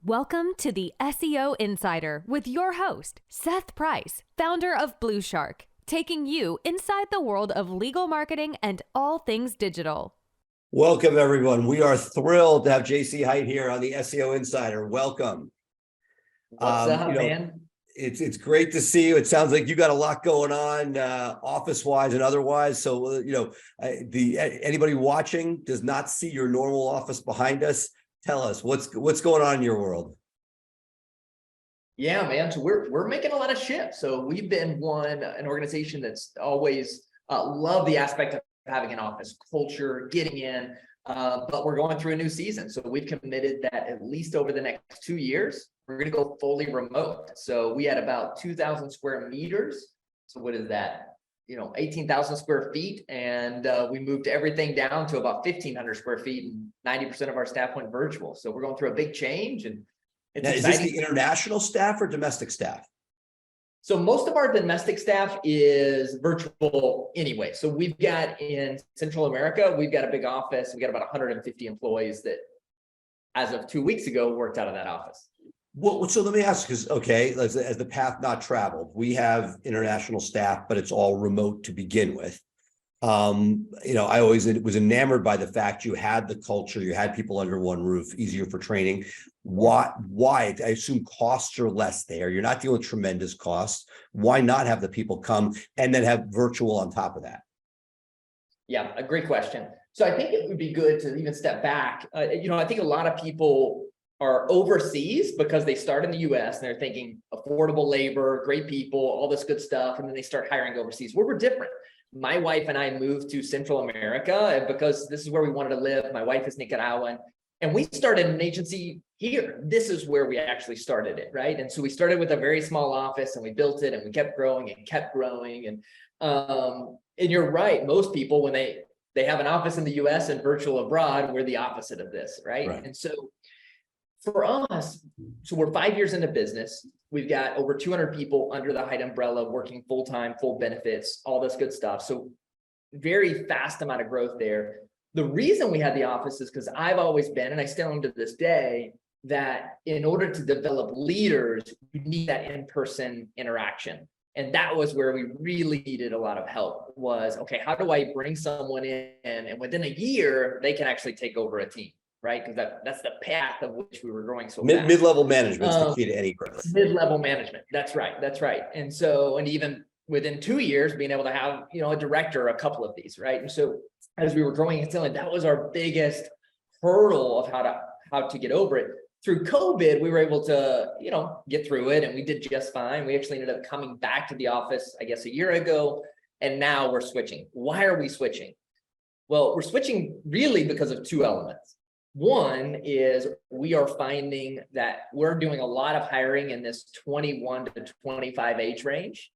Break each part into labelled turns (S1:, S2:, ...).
S1: Welcome to the SEO Insider with your host, Seth Price, founder of Blue Shark, taking you inside the world of legal marketing and all things digital.
S2: Welcome, everyone. We are thrilled to have JC Hite here on the SEO Insider. Welcome.
S3: What's up, man?
S2: It's great to see you. It sounds like you got a lot going on, office-wise and otherwise. So, anybody watching does not see your normal office behind us. Tell us what's going on in your world.
S3: Yeah, man. So we're making a lot of shifts. So we've been an organization that's always loved the aspect of having an office culture, getting in, but we're going through a new season. So we've committed that at least over the next 2 years, we're going to go fully remote. So we had about 2,000 square meters. So what is that? 18,000 square feet. And we moved everything down to about 1,500 square feet, and 90% of our staff went virtual. So we're going through a big change. And it's
S2: now, is
S3: exciting.
S2: this the international staff or domestic staff?
S3: So most of our domestic staff is virtual anyway. So we've got in Central America, we've got a big office. We got about 150 employees that, as of 2 weeks ago, worked out of that office.
S2: Well, so let me ask, because as the path not traveled, we have international staff, but it's all remote to begin with. I always was enamored by the fact you had the culture, you had people under one roof, easier for training. Why? I assume costs are less there. You're not dealing with tremendous costs. Why not have the people come and then have virtual on top of that?
S3: Yeah, a great question. So I think it would be good to even step back. I think a lot of people are overseas because they start in the US and they're thinking affordable labor, great people, all this good stuff. And then they start hiring overseas. We're different. My wife and I moved to Central America because this is where we wanted to live. My wife is Nicaraguan, and we started an agency here. This is where we actually started it, right? And so we started with a very small office and we built it and we kept growing and kept growing. And you're right. Most people, when they have an office in the US and virtual abroad, we're the opposite of this, right? And so for us, so we're 5 years into business. We've got over 200 people under the Hite umbrella working full-time, full benefits, all this good stuff. So very fast amount of growth there. The reason we had the office is because I've always been, and I still am to this day, that in order to develop leaders, you need that in-person interaction. And that was where we really needed a lot of help was, okay, how do I bring someone in and within a year, they can actually take over a team? Right? Because that's the path of which we were growing so fast.
S2: Mid-level management is the key to any growth.
S3: Mid-level management. That's right. And so, and even within 2 years, being able to have, a director, a couple of these, right? And so as we were growing and scaling, that was our biggest hurdle of how to get over it. Through COVID, we were able to, get through it, and we did just fine. We actually ended up coming back to the office, I guess, a year ago, and now we're switching. Why are we switching? Well, we're switching really because of two elements. One is we are finding that we're doing a lot of hiring in this 21 to 25 age range.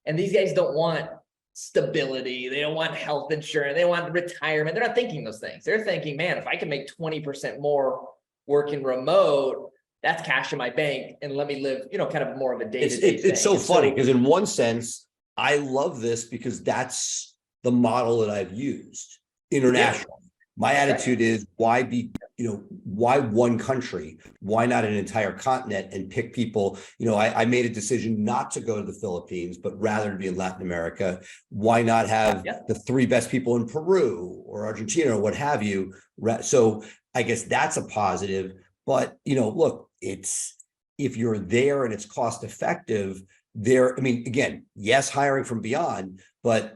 S3: And these guys don't want stability. They don't want health insurance. They want retirement. They're not thinking those things. They're thinking, man, if I can make 20% more working remote, that's cash in my bank. And let me live, kind of more of a day-to-day thing.
S2: It's so funny because in one sense, I love this because that's the model that I've used internationally. Yeah. My attitude is why one country? Why not an entire continent and pick people? I made a decision not to go to the Philippines, but rather to be in Latin America. Why not have the three best people in Peru or Argentina or what have you? So I guess that's a positive. But, look, if you're there and it's cost effective, again, yes, hiring from beyond, but,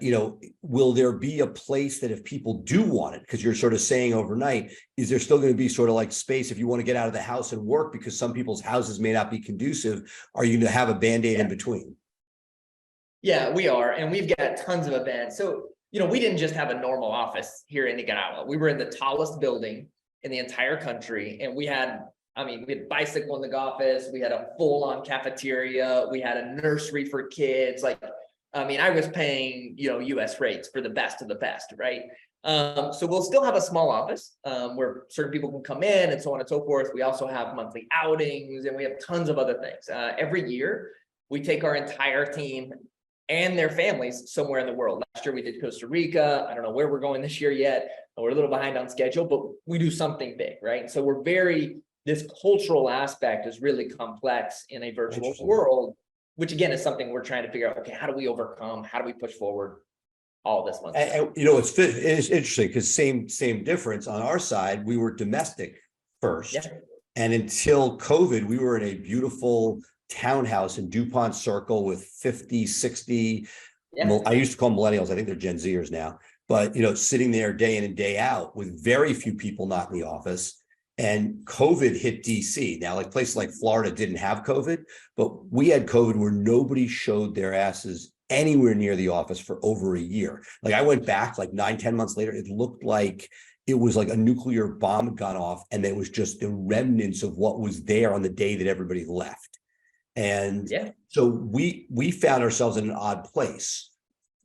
S2: will there be a place that if people do want it, because you're sort of saying overnight, is there still going to be sort of like space if you want to get out of the house and work because some people's houses may not be conducive? Are you going to have a Band-Aid in between?
S3: Yeah, we are. And we've got tons of events. So, we didn't just have a normal office here in Nicaragua. We were in the tallest building in the entire country. And we had bicycle in the office. We had a full-on cafeteria. We had a nursery for kids. I was paying, US rates for the best of the best, right? So we'll still have a small office where certain people can come in and so on and so forth. We also have monthly outings and we have tons of other things. Every year, we take our entire team and their families somewhere in the world. Last year, we did Costa Rica. I don't know where we're going this year yet. We're a little behind on schedule, but we do something big, right? So we're very this cultural aspect is really complex in a virtual world, which again is something we're trying to figure out. Okay, how do we overcome? How do we push forward? All this one.
S2: And you know, it's interesting because same difference on our side. We were domestic first,
S3: Yeah.
S2: and until COVID, we were in a beautiful townhouse in DuPont Circle with 50, 60.
S3: Yeah.
S2: I used to call them millennials. I think they're Gen Zers now. But you know, sitting there day in and day out with very few people not in the office. And COVID hit DC. Now, like places like Florida didn't have COVID, but we had COVID where nobody showed their asses anywhere near the office for over a year. Like I went back like 9-10 months later, it looked like it was like a nuclear bomb had gone off, and it was just the remnants of what was there on the day that everybody left. And so we found ourselves in an odd place.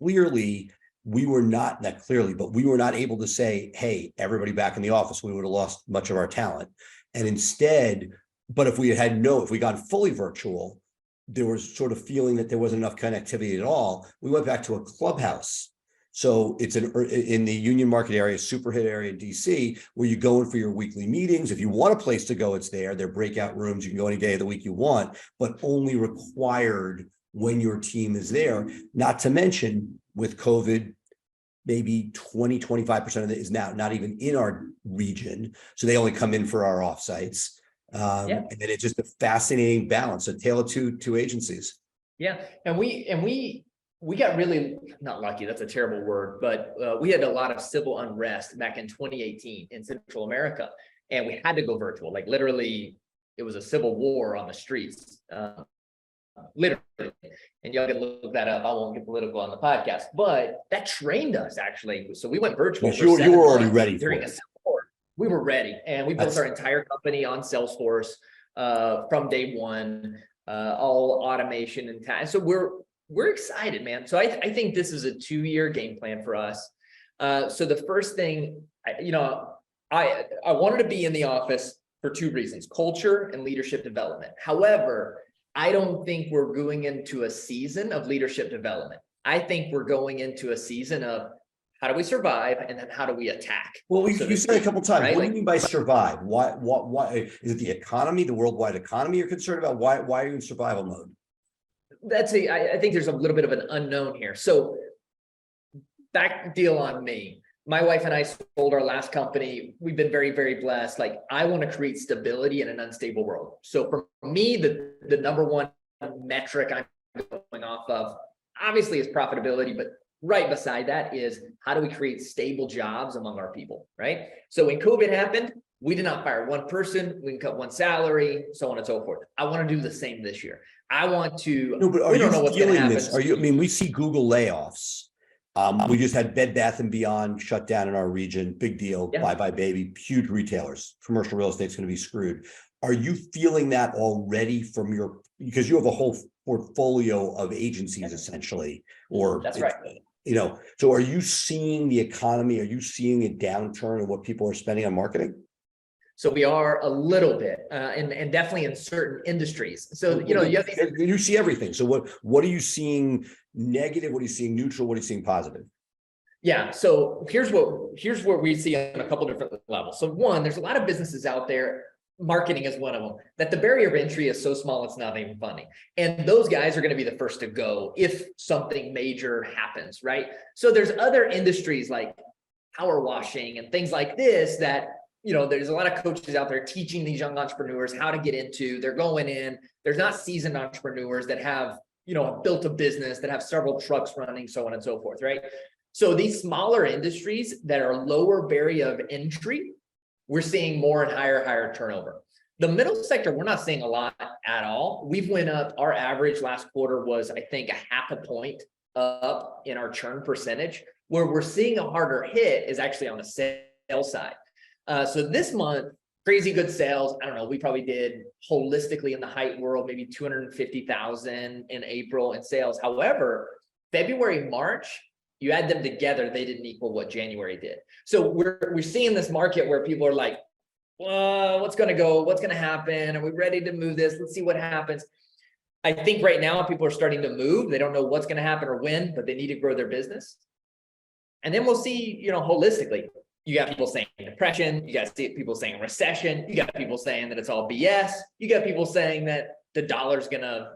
S2: Clearly, we were not but we were not able to say, hey, everybody back in the office. We would have lost much of our talent. And instead, but if we gone fully virtual, there was sort of feeling that there wasn't enough connectivity at all. We went back to a clubhouse. So it's in the Union Market area, super hit area in DC, where you go in for your weekly meetings. If you want a place to go, it's there. They're breakout rooms. You can go any day of the week you want, but only required when your team is there. Not to mention with COVID, maybe 20-25% of it is now not even in our region. So they only come in for our offsites. And then it's just a fascinating balance, a tale of two agencies.
S3: Yeah. And we got really not lucky. That's a terrible word, but we had a lot of civil unrest back in 2018 in Central America, and we had to go virtual. Like literally, it was a civil war on the streets, literally. And y'all can look that up. I won't get political on the podcast, but that trained us actually. So we went virtual.
S2: You were already ready for it.
S3: We were ready, and we built our entire company on Salesforce from day one, all automation and tasks. So we're excited, man. So I think this is a 2-year game plan for us. So the first thing, I wanted to be in the office for 2 reasons: culture and leadership development. However, I don't think we're going into a season of leadership development. I think we're going into a season of how do we survive, and then how do we attack?
S2: Well, you said a couple times. Right? What do you mean by survive? Why is it the economy, the worldwide economy you're concerned about? Why are you in survival mode?
S3: I think there's a little bit of an unknown here. So back deal on me. My wife and I sold our last company. We've been very, very blessed. Like I want to create stability in an unstable world. So for me, the number one metric I'm going off of obviously is profitability, but right beside that is how do we create stable jobs among our people, right? So when COVID happened, we did not fire one person, we can cut one salary, so on and so forth. I want to do the same this year. I want to,
S2: no, but we don't know what's going to happen. We see Google layoffs. We just had Bed Bath & Beyond shut down in our region. Big deal. Bye-bye, baby. Huge retailers. Commercial real estate's going to be screwed. Are you feeling that already because you have a whole portfolio of agencies essentially, or
S3: that's right.
S2: So are you seeing the economy? Are you seeing a downturn in what people are spending on marketing?
S3: So we are a little bit, and definitely in certain industries. So,
S2: you see everything. So what are you seeing negative? What are you seeing neutral? What are you seeing positive?
S3: Yeah. So here's what we see on a couple different levels. So one, there's a lot of businesses out there. Marketing is one of them, that the barrier of entry is so small, it's not even funny. And those guys are going to be the first to go if something major happens, right? So there's other industries like power washing and things like this that, there's a lot of coaches out there teaching these young entrepreneurs how to get into. They're going in. There's not seasoned entrepreneurs that have, built a business, that have several trucks running, so on and so forth, right? So these smaller industries that are lower barrier of entry, we're seeing more and higher turnover. The middle sector, we're not seeing a lot at all. We've went up. Our average last quarter was, I think, 0.5 point up in our churn percentage. Where we're seeing a harder hit is actually on the sales side. So this month, crazy good sales. I don't know. We probably did holistically in the Hite world, maybe 250,000 in April in sales. However, February, March, you add them together, they didn't equal what January did. So we're seeing this market where people are like, well, what's going to happen? Are we ready to move this? Let's see what happens. I think right now people are starting to move. They don't know what's going to happen or when, but they need to grow their business. And then we'll see, holistically, You got people saying depression. You got people saying recession. You got people saying that it's all BS. You got people saying that the dollar's gonna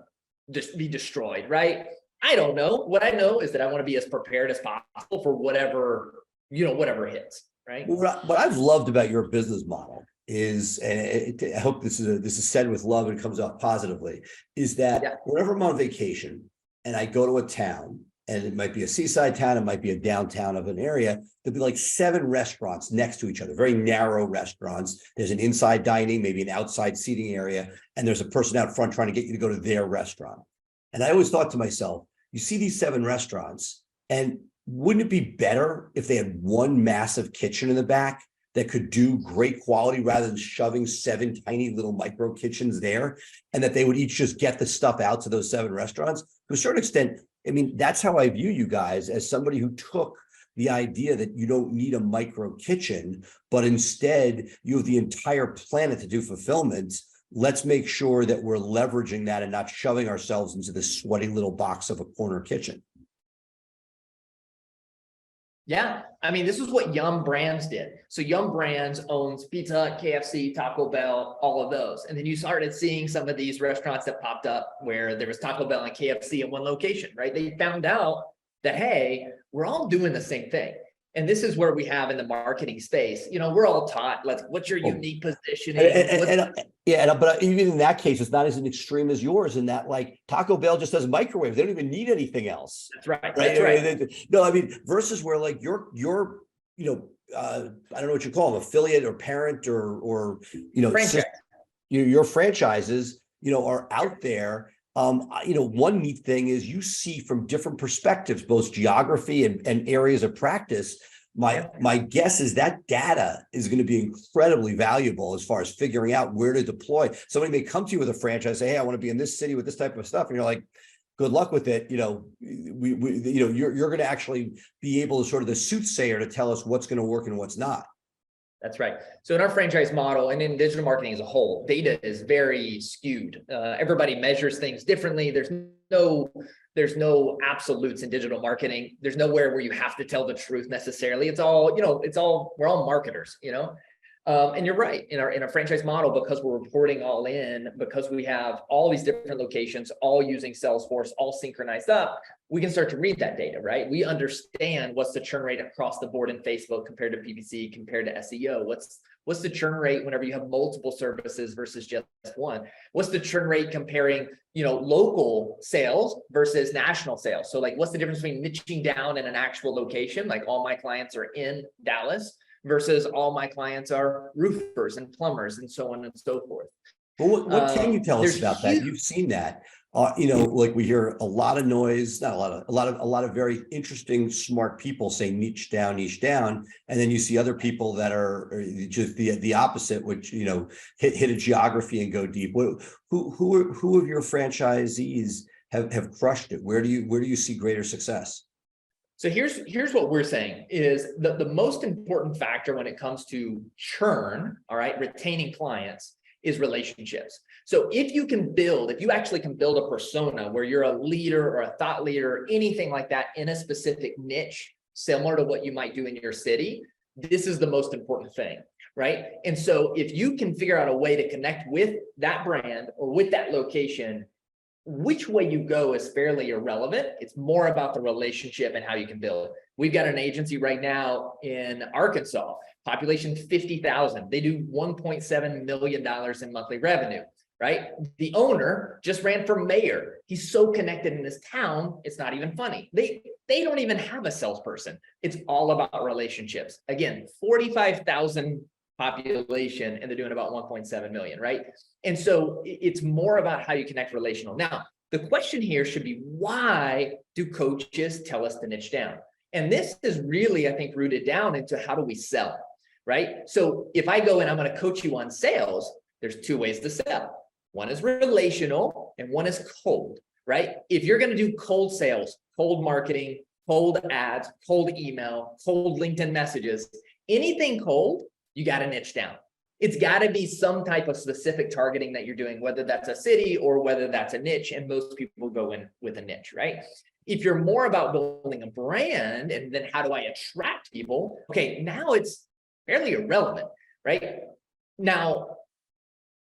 S3: just be destroyed, right? I don't know. What I know is that I want to be as prepared as possible for whatever, whatever hits, right?
S2: Well, what I've loved about your business model is, and I hope this is said with love and comes out positively, is that whenever I'm on vacation and I go to a town, and it might be a seaside town, it might be a downtown of an area, there'll be like 7 restaurants next to each other, very narrow restaurants. There's an inside dining, maybe an outside seating area, and there's a person out front trying to get you to go to their restaurant. And I always thought to myself, you see these 7 restaurants, and wouldn't it be better if they had one massive kitchen in the back that could do great quality rather than shoving 7 tiny little micro kitchens there, and that they would each just get the stuff out to those 7 restaurants? To a certain extent, I mean, that's how I view you guys, as somebody who took the idea that you don't need a micro kitchen, but instead you have the entire planet to do fulfillment. Let's make sure that we're leveraging that and not shoving ourselves into this sweaty little box of a corner kitchen.
S3: Yeah, I mean, this is what Yum Brands did. So Yum Brands owns Pizza Hut, KFC, Taco Bell, all of those. And then you started seeing some of these restaurants that popped up where there was Taco Bell and KFC in one location, right? They found out that, hey, we're all doing the same thing. And this is where we have in the marketing space, we're all taught, what's your unique positioning?
S2: But even in that case, it's not as an extreme as yours, in that like Taco Bell just does microwave. They don't even need anything else.
S3: That's right. That's right.
S2: No, I mean, versus where like your I don't know what you call them, affiliate or parent or
S3: franchise.
S2: Your franchises, are out there. One neat thing is you see from different perspectives, both geography and areas of practice. My guess is that data is going to be incredibly valuable as far as figuring out where to deploy. Somebody may come to you with a franchise, say, hey, I want to be in this city with this type of stuff. And you're like, good luck with it. You're going to actually be able to sort of the soothsayer to tell us what's going to work and what's not.
S3: That's right. So in our franchise model and in digital marketing as a whole, data is very skewed. Everybody measures things differently. There's no absolutes in digital marketing. There's nowhere where you have to tell the truth necessarily. It's all, we're all marketers, and you're right. In our franchise model, because we're reporting all in, because we have all these different locations, all using Salesforce, all synchronized up, we can start to read that data, right? We understand what's the churn rate across the board in Facebook compared to PPC, compared to SEO. What's the churn rate whenever you have multiple services versus just one? What's the churn rate comparing, local sales versus national sales? So like, what's the difference between niching down in an actual location? Like all my clients are in Dallas versus all my clients are roofers and plumbers and so on and so forth.
S2: Well, what can you tell us about that? You've seen that. Like we hear a lot of noise, not a lot of very interesting, smart people saying niche down, and then you see other people that are just the opposite, which hit a geography and go deep. Who of your franchisees have crushed it? Where do you see greater success?
S3: So here's what we're saying is the most important factor when it comes to churn, all right, retaining clients, is relationships. So if you actually can build a persona where you're a leader or a thought leader, anything like that in a specific niche, similar to what you might do in your city, this is the most important thing, right? And so if you can figure out a way to connect with that brand or with that location, which way you go is fairly irrelevant. It's more about the relationship and how you can build it. We've got an agency right now in Arkansas, population 50,000. They do $1.7 million in monthly revenue, right? The owner just ran for mayor. He's so connected in this town, it's not even funny. They don't even have a salesperson. It's all about relationships. Again, 45,000 population, and they're doing about 1.7 million, right? And so it's more about how you connect relational. Now, the question here should be, why do coaches tell us to niche down? And this is really, I think, rooted down into how do we sell, right? So if I go and I'm going to coach you on sales, there's 2 ways to sell. One is relational and one is cold, right? If you're going to do cold sales, cold marketing, cold ads, cold email, cold LinkedIn messages, anything cold, you got to niche down. It's got to be some type of specific targeting that you're doing, whether that's a city or whether that's a niche. And most people go in with a niche, right? If you're more about building a brand and then how do I attract people? Okay, now it's fairly irrelevant, right? Now,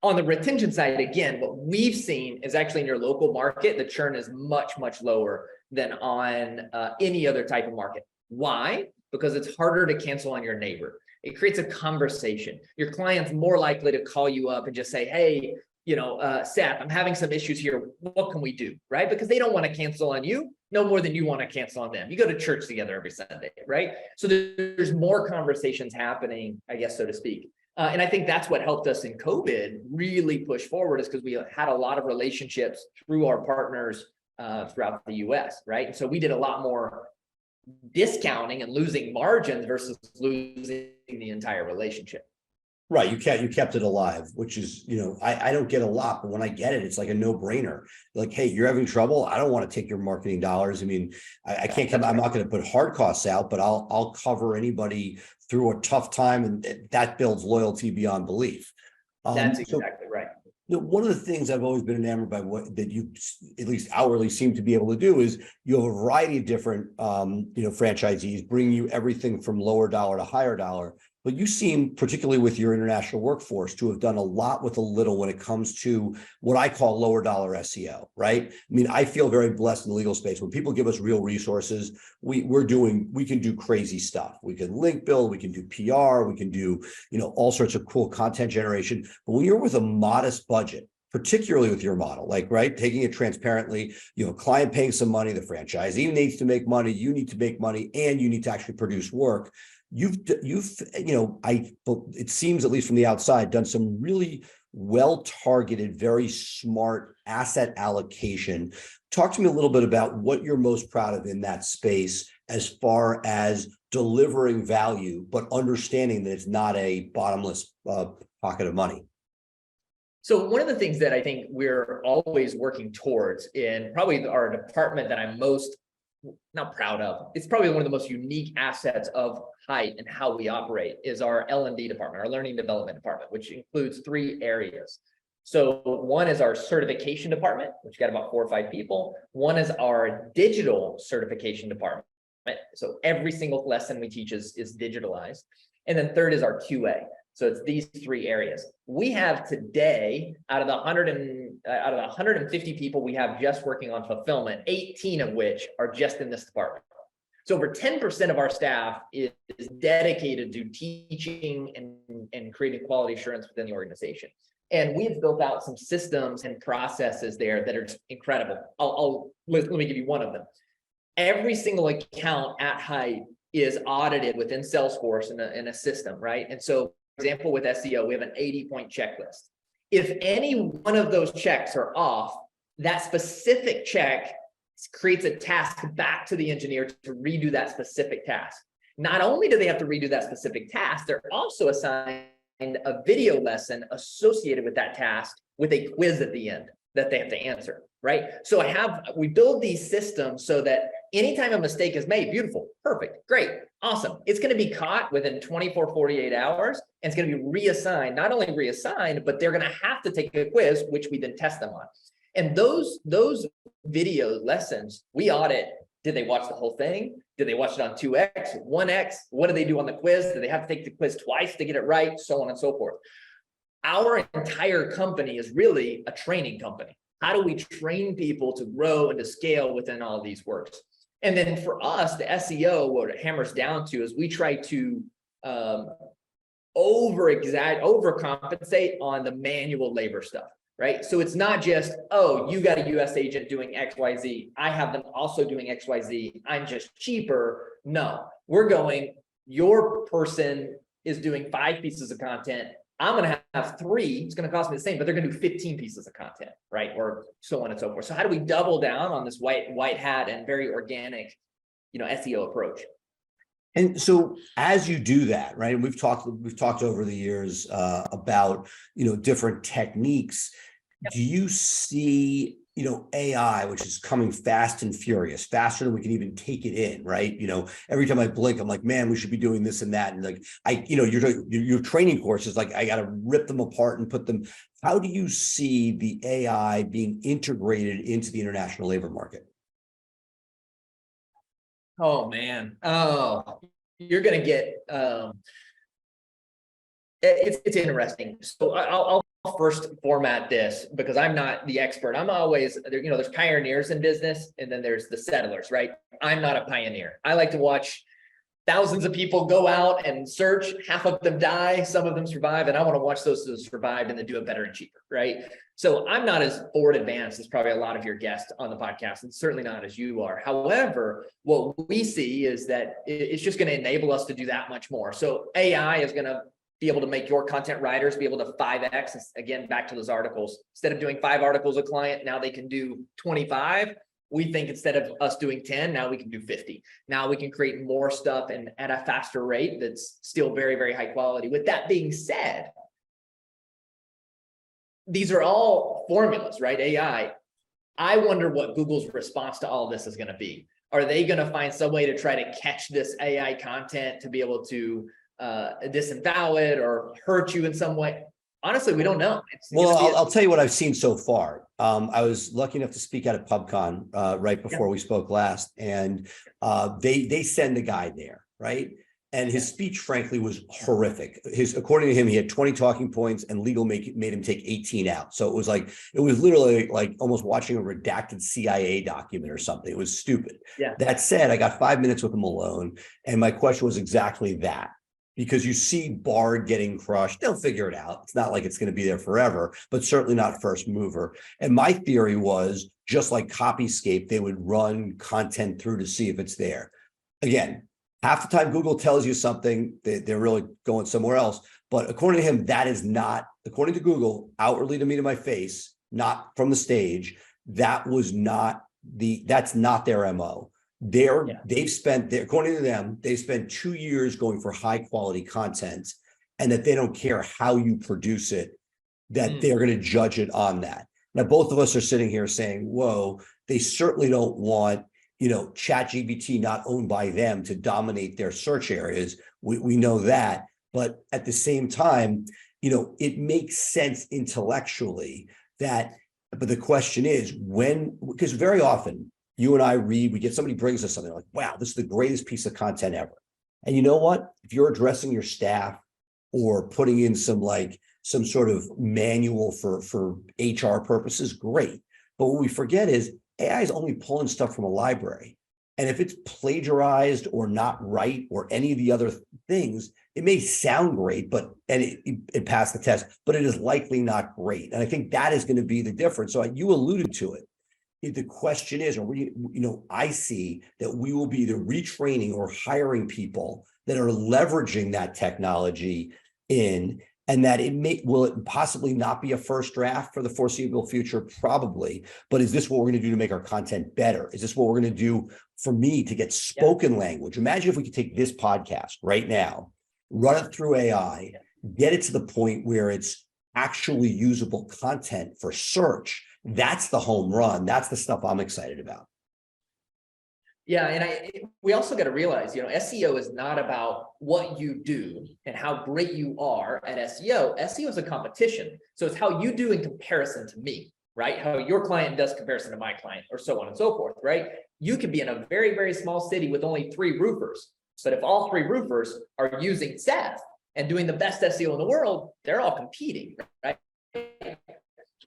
S3: on the retention side, again, what we've seen is actually in your local market, the churn is much, much lower than on any other type of market. Why? Because it's harder to cancel on your neighbor. It creates a conversation. Your client's more likely to call you up and just say, hey, Seth, I'm having some issues here. What can we do? Right? Because they don't want to cancel on you no more than you want to cancel on them. You go to church together every Sunday, right? So there's more conversations happening, I guess, so to speak. And I think that's what helped us in COVID really push forward, is because we had a lot of relationships through our partners throughout the US, right? And so we did a lot more discounting and losing margins versus losing the entire relationship.
S2: Right. You kept it alive, which is, I don't get a lot, but when I get it, it's like a no-brainer. Like, hey, you're having trouble. I don't want to take your marketing dollars. I mean, I can't come, I'm not going to put hard costs out, but I'll cover anybody through a tough time, and that builds loyalty beyond belief.
S3: That's exactly right.
S2: One of the things I've always been enamored by, that you at least outwardly seem to be able to do, is you have a variety of different, franchisees bring you everything from lower dollar to higher dollar. But you seem, particularly with your international workforce, to have done a lot with a little when it comes to what I call lower dollar SEO, right? I mean, I feel very blessed in the legal space. When people give us real resources, we can do crazy stuff. We can link build, we can do PR, we can do, all sorts of cool content generation. But when you're with a modest budget, particularly with your model, like, right, taking it transparently, client paying some money, the franchisee needs to make money, you need to make money, and you need to actually produce work. It seems, at least from the outside, done some really well-targeted, very smart asset allocation. Talk to me a little bit about what you're most proud of in that space, as far as delivering value, but understanding that it's not a bottomless pocket of money.
S3: So one of the things that I think we're always working towards, in probably our department that I'm most not proud of, it's probably one of the most unique assets of Hite and how we operate, is our L&D department, our learning development department, which includes 3 areas. So one is our certification department, which got about 4 or 5 people. One is our digital certification department. So every single lesson we teach is digitalized. And then third is our QA. So it's these 3 areas. We have today, out of the 150 people we have just working on fulfillment, 18 of which are just in this department. So over 10% of our staff is dedicated to teaching and creating quality assurance within the organization. And we've built out some systems and processes there that are just incredible. Let me give you one of them. Every single account at Hite is audited within Salesforce in a system, right? And so, for example, with SEO, we have an 80-point checklist. If any one of those checks are off, that specific check creates a task back to the engineer to redo that specific task. Not only do they have to redo that specific task, they're also assigned a video lesson associated with that task with a quiz at the end that they have to answer, right? So we build these systems so that anytime a mistake is made, beautiful, perfect, great, awesome. It's going to be caught within 24, 48 hours, and it's going to be reassigned, not only reassigned, but they're going to have to take a quiz, which we then test them on. And those video lessons, we audit. Did they watch the whole thing? Did they watch it on 2X, 1X? What do they do on the quiz? Do they have to take the quiz twice to get it right? So on and so forth. Our entire company is really a training company. How do we train people to grow and to scale within all of these works? And then for us, the SEO, what it hammers down to is we try to overcompensate on the manual labor stuff, right? So it's not just, oh, you got a US agent doing XYZ, I have them also doing XYZ, I'm just cheaper. No, we're going, your person is doing 5 pieces of content, I'm going to have 3, it's going to cost me the same, but they're going to do 15 pieces of content, right? Or so on and so forth. So how do we double down on this white hat and very organic, SEO approach?
S2: And so as you do that, right, and we've talked over the years about, different techniques. Do you see, AI, which is coming fast and furious, faster than we can even take it in, right? Every time I blink, I'm like, man, we should be doing this and that. And like, your training courses, like, I got to rip them apart and put them. How do you see the AI being integrated into the international labor market?
S3: Oh, man. Oh, you're going to get, it's interesting. So I'll first format this because I'm not the expert. I'm always, there's pioneers in business and then there's the settlers, right? I'm not a pioneer. I like to watch thousands of people go out and search, half of them die, some of them survive, and I want to watch those who survived and then do it better and cheaper, right? So I'm not as forward advanced as probably a lot of your guests on the podcast, and certainly not as you are. However, what we see is that it's just going to enable us to do that much more. So AI is going to be able to make your content writers be able to 5x, again, back to those articles. Instead of doing 5 articles a client, now they can do 25. We think instead of us doing 10, now we can do 50. Now we can create more stuff and at a faster rate that's still very, very high quality. With that being said, these are all formulas, right? AI. I wonder what Google's response to all this is going to be. Are they going to find some way to try to catch this AI content to be able to disavow it or hurt you in some way? Honestly, we don't know.
S2: Well, I'll tell you what I've seen so far. I was lucky enough to speak out at PubCon right before we spoke last, and they send a guy there, right? And his speech, frankly, was horrific. According to him, he had 20 talking points, and legal made him take 18 out. So it was literally like almost watching a redacted CIA document or something. It was stupid.
S3: Yeah.
S2: That said, I got 5 minutes with him alone, and my question was exactly that. Because you see Bard getting crushed, they'll figure it out. It's not like it's going to be there forever, but certainly not first mover. And my theory was, just like Copyscape, they would run content through to see if it's there. Again, half the time Google tells you something, they're really going somewhere else. But according to him, that is not, according to Google, outwardly to me to my face, not from the stage, that's not their MO. They've spent, according to them, they've spent 2 years going for high quality content, and that they don't care how you produce it, that they're going to judge it on that. Now, both of us are sitting here saying, whoa, they certainly don't want, ChatGPT not owned by them to dominate their search areas. We know that. But at the same time, it makes sense intellectually but the question is because very often, you and I read, we get somebody brings us something like, wow, this is the greatest piece of content ever. And you know what? If you're addressing your staff or putting in some sort of manual for HR purposes, great. But what we forget is AI is only pulling stuff from a library. And if it's plagiarized or not right or any of the other things, it may sound great, and it passed the test, but it is likely not great. And I think that is going to be the difference. So you alluded to it. The question is, I see that we will be either retraining or hiring people that are leveraging that technology and that will it possibly not be a first draft for the foreseeable future? Probably. But is this what we're going to do to make our content better? Is this what we're going to do for me to get spoken language? Imagine if we could take this podcast right now, run it through AI, get it to the point where it's actually usable content for search. That's the home run. That's the stuff I'm excited about.
S3: Yeah, and we also got to realize, SEO is not about what you do and how great you are at SEO. SEO is a competition. So it's how you do in comparison to me, right? How your client does comparison to my client, or so on and so forth, right? You could be in a very, very small city with only 3 roofers. But if all 3 roofers are using Seth and doing the best SEO in the world, they're all competing, right?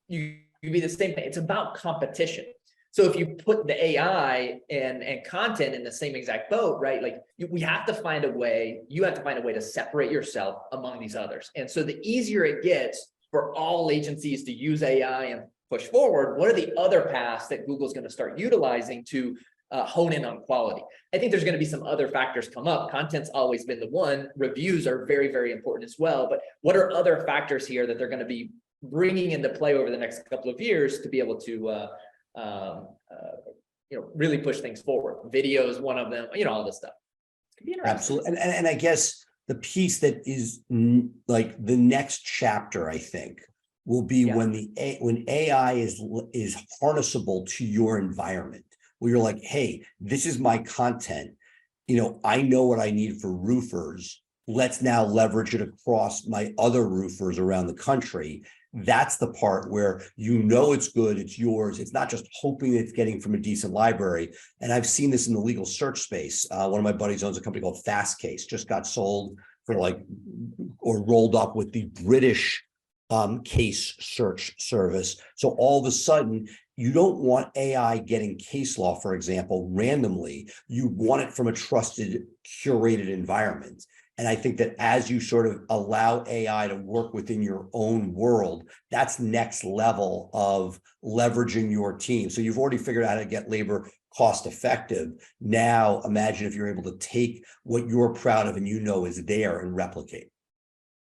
S3: You be the same thing. It's about competition. So if you put the AI and content in the same exact boat, right? We have to find a way, you have to find a way to separate yourself among these others. And so the easier it gets for all agencies to use AI and push forward, what are the other paths that Google's going to start utilizing to hone in on quality? I think there's going to be some other factors come up. Content's always been the one. Reviews are very, very important as well. But what are other factors here that they're going to be bringing into play over the next couple of years to be able to really push things forward? Video is one of them, all this stuff.
S2: Absolutely. And I guess the piece that is like the next chapter, I think, will be when AI is harnessable to your environment, where you're like, hey, this is my content. I know what I need for roofers. Let's now leverage it across my other roofers around the country. That's the part where it's good, it's yours. It's not just hoping it's getting from a decent library. And I've seen this in the legal search space. One of my buddies owns a company called Fastcase, just got sold for like, or rolled up with the British case search service. So all of a sudden, you don't want AI getting case law, for example, randomly. You want it from a trusted, curated environment. And I think that as you sort of allow AI to work within your own world, that's next level of leveraging your team. So you've already figured out how to get labor cost effective. Now imagine if you're able to take what you're proud of and you know is there and replicate.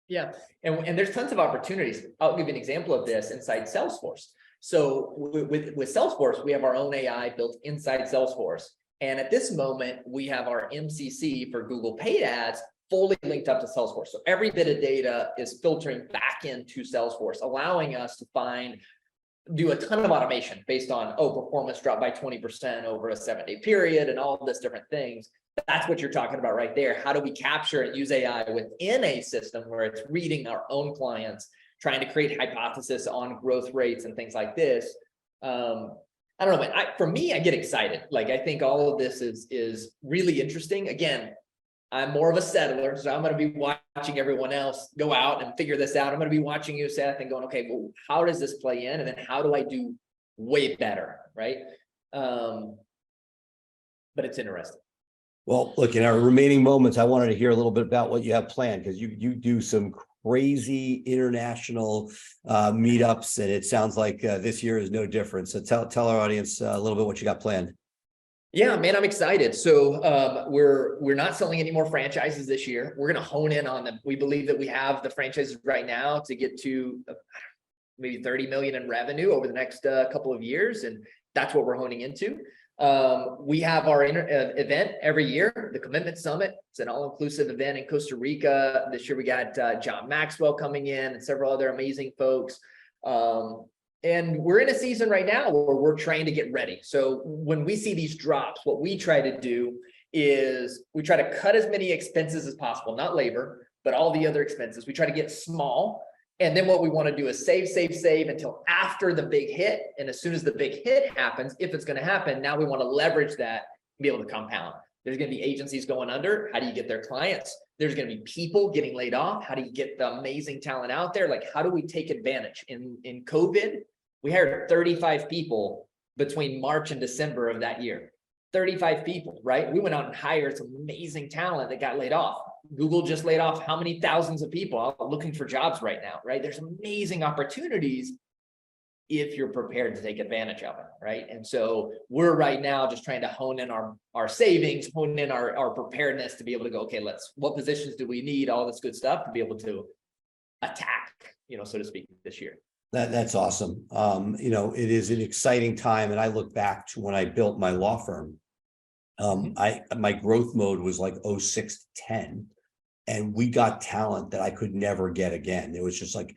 S3: Yeah, and there's tons of opportunities. I'll give you an example of this inside Salesforce. So with Salesforce, we have our own AI built inside Salesforce. And at this moment, we have our MCC for Google Paid Ads fully linked up to Salesforce. So every bit of data is filtering back into Salesforce, allowing us to do a ton of automation based on, performance dropped by 20% over a 7-day period and all of this different things. That's what you're talking about right there. How do we capture and use AI within a system where it's reading our own clients, trying to create hypothesis on growth rates and things like this? I don't know, man. For me, I get excited. Like, I think all of this is really interesting. Again, I'm more of a settler, so I'm going to be watching everyone else go out and figure this out. I'm going to be watching you, Seth, and going, okay, well, how does this play in? And then how do I do way better, right? But it's interesting.
S2: Well, look, in our remaining moments, I wanted to hear a little bit about what you have planned, because you do some crazy international meetups, and it sounds like this year is no different. So tell our audience a little bit what you got planned.
S3: Yeah, man, I'm excited. So we're not selling any more franchises this year. We're going to hone in on them. We believe that we have the franchises right now to get to maybe 30 million in revenue over the next couple of years, and that's what we're honing into. We have our event every year, the Commitment Summit. It's an all-inclusive event in Costa Rica. This year we got John Maxwell coming in and several other amazing folks. And we're in a season right now where we're trying to get ready. So when we see these drops, what we try to do is we try to cut as many expenses as possible, not labor, but all the other expenses. We try to get small. And then what we want to do is save until after the big hit. And as soon as the big hit happens, if it's going to happen, now we want to leverage that and be able to compound. There's going to be agencies going under. How do you get their clients? There's going to be people getting laid off. How do you get the amazing talent out there? Like, how do we take advantage? In COVID, we hired 35 people between March and December of that year. 35 people, right? We went out and hired some amazing talent that got laid off. Google just laid off how many thousands of people looking for jobs right now, right? There's amazing opportunities if you're prepared to take advantage of it, right? And so we're right now just trying to hone in our savings, hone in our preparedness to be able to go, okay, what positions do we need, all this good stuff to be able to attack, so to speak, this year.
S2: That's awesome. It is an exciting time. And I look back to when I built my law firm. My growth mode was like 06 to 10. And we got talent that I could never get again. It was just like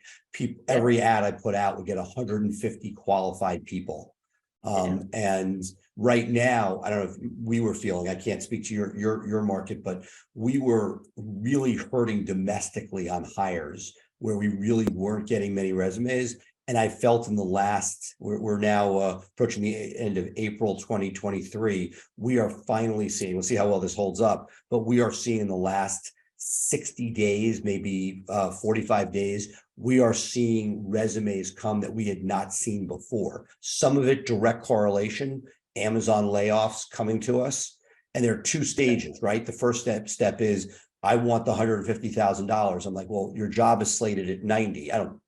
S2: every ad I put out would get 150 qualified people. And right now, I don't know if we were feeling, I can't speak to your market, but we were really hurting domestically on hires where we really weren't getting many resumes. And I felt in the last, we're now approaching the end of April 2023, we are finally seeing, we'll see how well this holds up, but we are seeing in the last 60 days, maybe 45 days, we are seeing resumes come that we had not seen before. Some of it direct correlation, Amazon layoffs coming to us. And there are two stages, right? The first step is, I want the $150,000. I'm like, well, your job is slated at 90. I don't,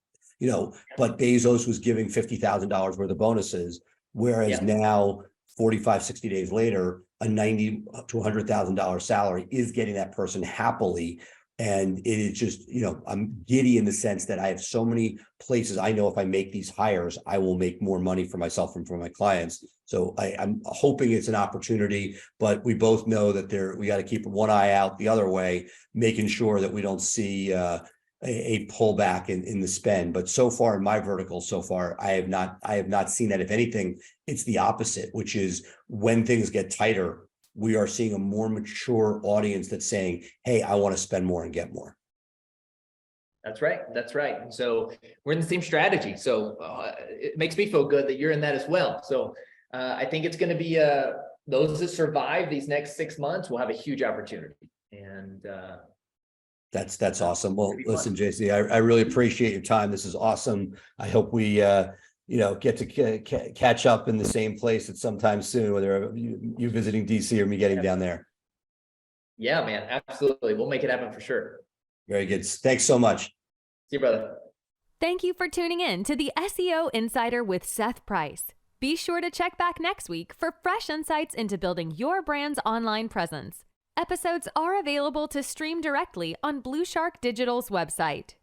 S2: but Bezos was giving $50,000 worth of bonuses. Whereas now 45, 60 days later, a $90,000 to $100,000 salary is getting that person happily. And it is just, I'm giddy in the sense that I have so many places. I know if I make these hires, I will make more money for myself and for my clients. So I'm hoping it's an opportunity, but we both know that we got to keep one eye out the other way, making sure that we don't see a pullback in the spend. But so far in my vertical, I have not seen that. If anything, it's the opposite, which is when things get tighter, we are seeing a more mature audience that's saying, hey, I want to spend more and get more.
S3: That's right. And so we're in the same strategy. So it makes me feel good that you're in that as well. So I think it's going to be those that survive these next 6 months will have a huge opportunity. And
S2: That's awesome. Well,
S3: It'd be fun.
S2: listen, JC, I really appreciate your time. This is awesome. I hope we, get to catch up in the same place at some time soon, whether you visiting DC or me getting down there.
S3: Yeah, man, absolutely. We'll make it happen for sure.
S2: Very good. Thanks so much.
S3: See you, brother.
S1: Thank you for tuning in to the SEO Insider with Seth Price. Be sure to check back next week for fresh insights into building your brand's online presence. Episodes are available to stream directly on Blue Shark Digital's website.